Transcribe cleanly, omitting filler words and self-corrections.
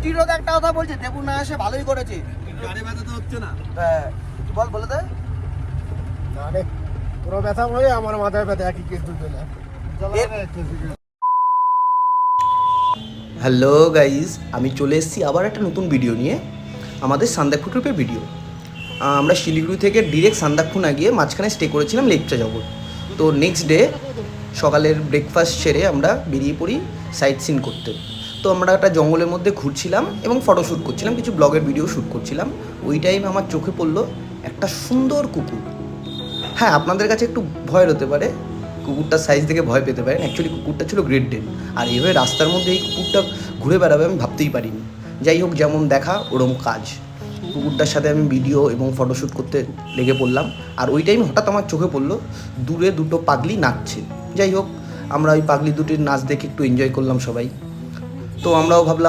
টিরো একটা কথা বলছে, দেবু না এসে ভালোই করেছে। গাড়ি ব্যথা তো হচ্ছে না। হ্যাঁ বল, বলে দে। না রে, তোর ব্যথা হয়ে আমার মাথায় ব্যথা, একই কেস দুজনে। হ্যালো গাইজ, আমি চলে এসেছি আবার একটা নতুন ভিডিও নিয়ে, আমাদের সান্দাকফু ট্রিপের ভিডিও। আমরা শিলিগুড়ি থেকে ডিরেক্ট সান্দাকফু না গিয়ে মাঝখানে স্টে করেছিলাম লেকচা জগৎ। তো নেক্সট ডে সকালের ব্রেকফাস্ট সেরে আমরা বেরিয়ে পড়ি সাইট সিন করতে। তো আমরা একটা জঙ্গলের মধ্যে ঘুরছিলাম এবং ফটোশ্যুট করছিলাম, কিছু ব্লগের ভিডিও শ্যুট করছিলাম। ওই টাইমে আমার চোখে পড়লো একটা সুন্দর কুকুর। হ্যাঁ, আপনাদের কাছে একটু ভয় হতে পারে, কুকুরটার সাইজ দেখে ভয় পেতে পারেন। অ্যাকচুয়ালি কুকুরটা ছিল গ্রেট ডেন, আর এইভাবে রাস্তার মধ্যে এই কুকুরটা ঘুরে বেড়াবে আমি ভাবতেই পারিনি। যাই হোক, যেমন দেখা ওরম কাজ। কুকুরটার সাথে আমি ভিডিও এবং ফটোশ্যুট করতে লেগে পড়লাম। আর ওই টাইম হঠাৎ আমার চোখে পড়লো দূরে দুটো পাগলি নাচছে। যাই হোক, আমরা ওই পাগলি দুটির নাচ দেখে একটু এনজয় করলাম সবাই। তো আমরাও ভাবলাম